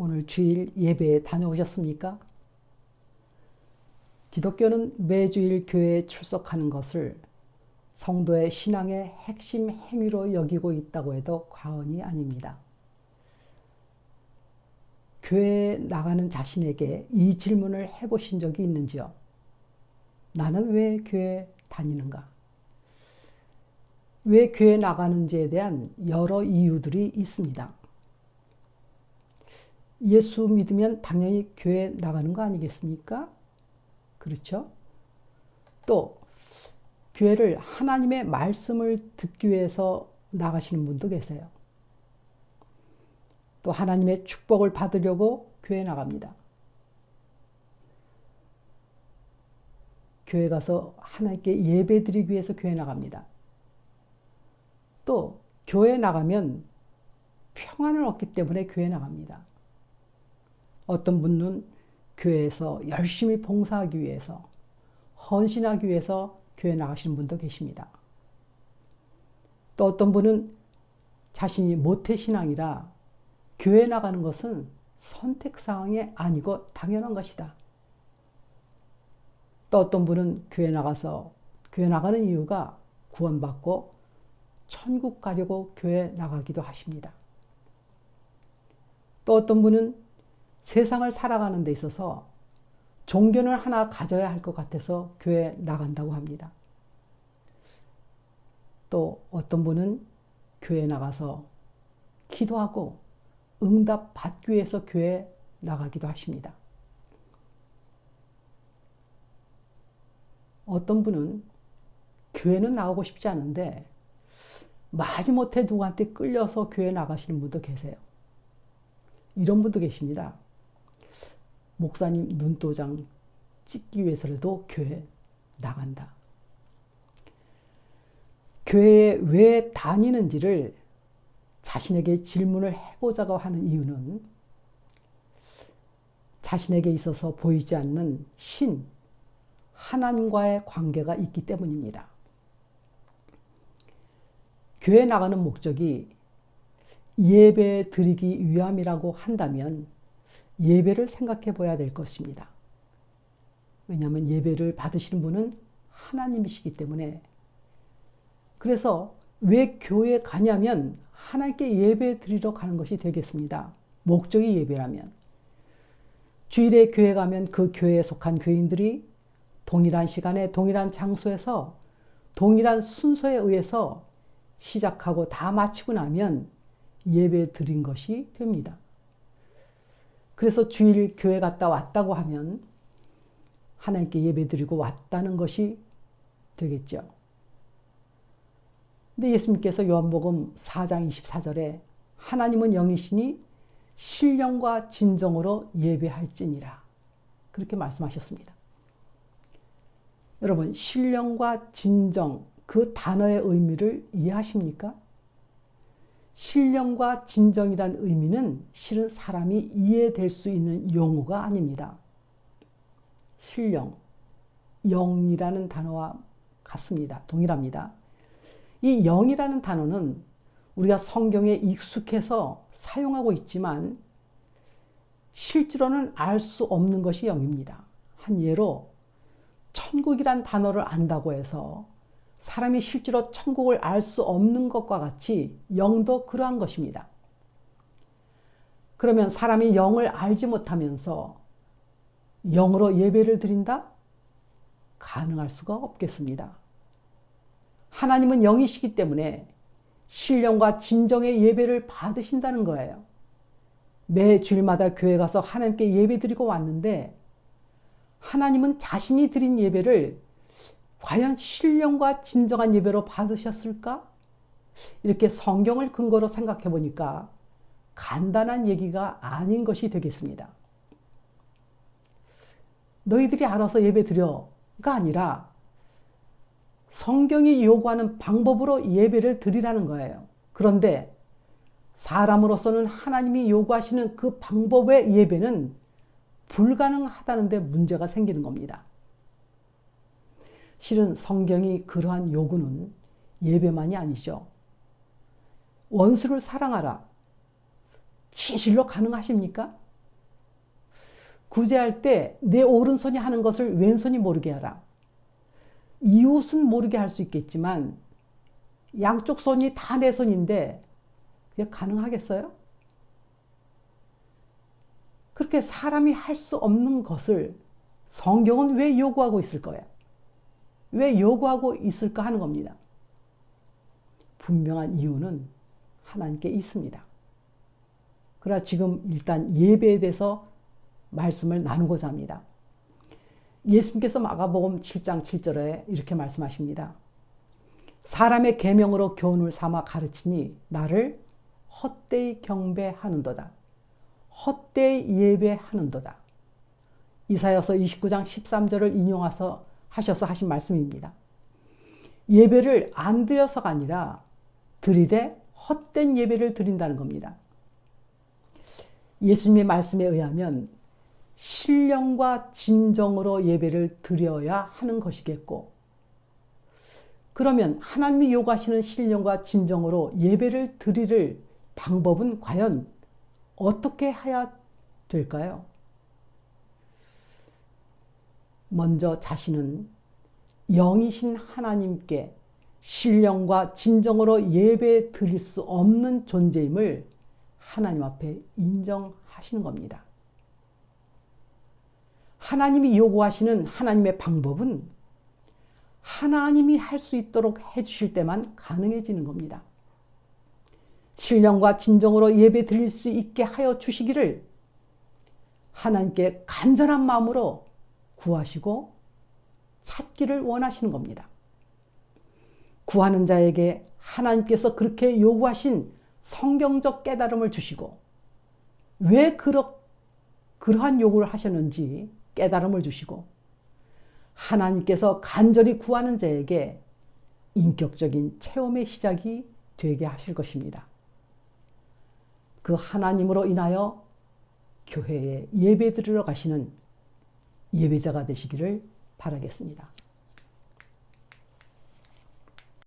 오늘 주일 예배에 다녀오셨습니까? 기독교는 매주일 교회에 출석하는 것을 성도의 신앙의 핵심 행위로 여기고 있다고 해도 과언이 아닙니다. 교회에 나가는 자신에게 이 질문을 해보신 적이 있는지요? 나는 왜 교회에 다니는가? 왜 교회에 나가는지에 대한 여러 이유들이 있습니다. 예수 믿으면 당연히 교회에 나가는 거 아니겠습니까? 그렇죠? 또 교회를 하나님의 말씀을 듣기 위해서 나가시는 분도 계세요. 또 하나님의 축복을 받으려고 교회에 나갑니다. 교회 가서 하나님께 예배 드리기 위해서 교회 나갑니다. 또 교회 나가면 평안을 얻기 때문에 교회 나갑니다. 어떤 분은 교회에서 열심히 봉사하기 위해서, 헌신하기 위해서 교회 나가시는 분도 계십니다. 또 어떤 분은 자신이 모태신앙이라 교회 나가는 것은 선택사항이 아니고 당연한 것이다. 또 어떤 분은 교회 나가는 이유가 구원받고 천국 가려고 교회 나가기도 하십니다. 또 어떤 분은 세상을 살아가는 데 있어서 종교는 하나 가져야 할 것 같아서 교회 나간다고 합니다. 또 어떤 분은 교회 나가서 기도하고 응답 받기 위해서 교회 나가기도 하십니다. 어떤 분은 교회는 나가고 싶지 않은데 마지못해 누구한테 끌려서 교회 나가시는 분도 계세요. 이런 분도 계십니다. 목사님 눈도장 찍기 위해서라도 교회 나간다. 교회에 왜 다니는지를 자신에게 질문을 해보자고 하는 이유는 자신에게 있어서 보이지 않는 신, 하나님과의 관계가 있기 때문입니다. 교회 나가는 목적이 예배 드리기 위함이라고 한다면 예배를 생각해 봐야 될 것입니다. 왜냐하면 예배를 받으시는 분은 하나님이시기 때문에. 그래서 왜 교회에 가냐면 하나님께 예배 드리러 가는 것이 되겠습니다. 목적이 예배라면. 주일에 교회 가면 그 교회에 속한 교인들이 동일한 시간에 동일한 장소에서 동일한 순서에 의해서 시작하고 다 마치고 나면 예배 드린 것이 됩니다. 그래서 주일 교회 갔다 왔다고 하면 하나님께 예배 드리고 왔다는 것이 되겠죠. 근데 예수님께서 요한복음 4장 24절에 하나님은 영이시니 신령과 진정으로 예배할지니라 그렇게 말씀하셨습니다. 여러분, 신령과 진정 그 단어의 의미를 이해하십니까? 신령과 진정이란 의미는 실은 사람이 이해될 수 있는 용어가 아닙니다. 신령, 영이라는 단어와 같습니다. 동일합니다. 이 영이라는 단어는 우리가 성경에 익숙해서 사용하고 있지만 실제로는 알 수 없는 것이 영입니다. 한 예로 천국이란 단어를 안다고 해서 사람이 실제로 천국을 알 수 없는 것과 같이 영도 그러한 것입니다. 그러면 사람이 영을 알지 못하면서 영으로 예배를 드린다? 가능할 수가 없겠습니다. 하나님은 영이시기 때문에 신령과 진정의 예배를 받으신다는 거예요. 매 주일마다 교회 가서 하나님께 예배 드리고 왔는데 하나님은 자신이 드린 예배를 과연 신령과 진정한 예배로 받으셨을까? 이렇게 성경을 근거로 생각해 보니까 간단한 얘기가 아닌 것이 되겠습니다. 너희들이 알아서 예배 드려가 아니라 성경이 요구하는 방법으로 예배를 드리라는 거예요. 그런데 사람으로서는 하나님이 요구하시는 그 방법의 예배는 불가능하다는 데 문제가 생기는 겁니다. 실은 성경이 그러한 요구는 예배만이 아니죠. 원수를 사랑하라. 진실로 가능하십니까? 구제할 때 내 오른손이 하는 것을 왼손이 모르게 하라. 이웃은 모르게 할 수 있겠지만 양쪽 손이 다 내 손인데 그게 가능하겠어요? 그렇게 사람이 할 수 없는 것을 성경은 왜 요구하고 있을 거예요? 왜 요구하고 있을까 하는 겁니다. 분명한 이유는 하나님께 있습니다. 그러나 지금 일단 예배에 대해서 말씀을 나누고자 합니다. 예수님께서 마가복음 7장 7절에 이렇게 말씀하십니다. 사람의 계명으로 교훈을 삼아 가르치니 나를 헛되이 경배하는도다. 헛되이 예배하는도다. 이사야서 29장 13절을 인용하셔서 하신 말씀입니다. 예배를 안 드려서가 아니라 드리되 헛된 예배를 드린다는 겁니다. 예수님의 말씀에 의하면 신령과 진정으로 예배를 드려야 하는 것이겠고, 그러면 하나님이 요구하시는 신령과 진정으로 예배를 드릴 방법은 과연 어떻게 해야 될까요? 먼저 자신은 영이신 하나님께 신령과 진정으로 예배 드릴 수 없는 존재임을 하나님 앞에 인정하시는 겁니다. 하나님이 요구하시는 하나님의 방법은 하나님이 할 수 있도록 해주실 때만 가능해지는 겁니다. 신령과 진정으로 예배 드릴 수 있게 하여 주시기를 하나님께 간절한 마음으로 구하시고 찾기를 원하시는 겁니다. 구하는 자에게 하나님께서 그렇게 요구하신 성경적 깨달음을 주시고, 왜 그러한 요구를 하셨는지 깨달음을 주시고, 하나님께서 간절히 구하는 자에게 인격적인 체험의 시작이 되게 하실 것입니다. 그 하나님으로 인하여 교회에 예배 드리러 가시는 예배자가 되시기를 바라겠습니다.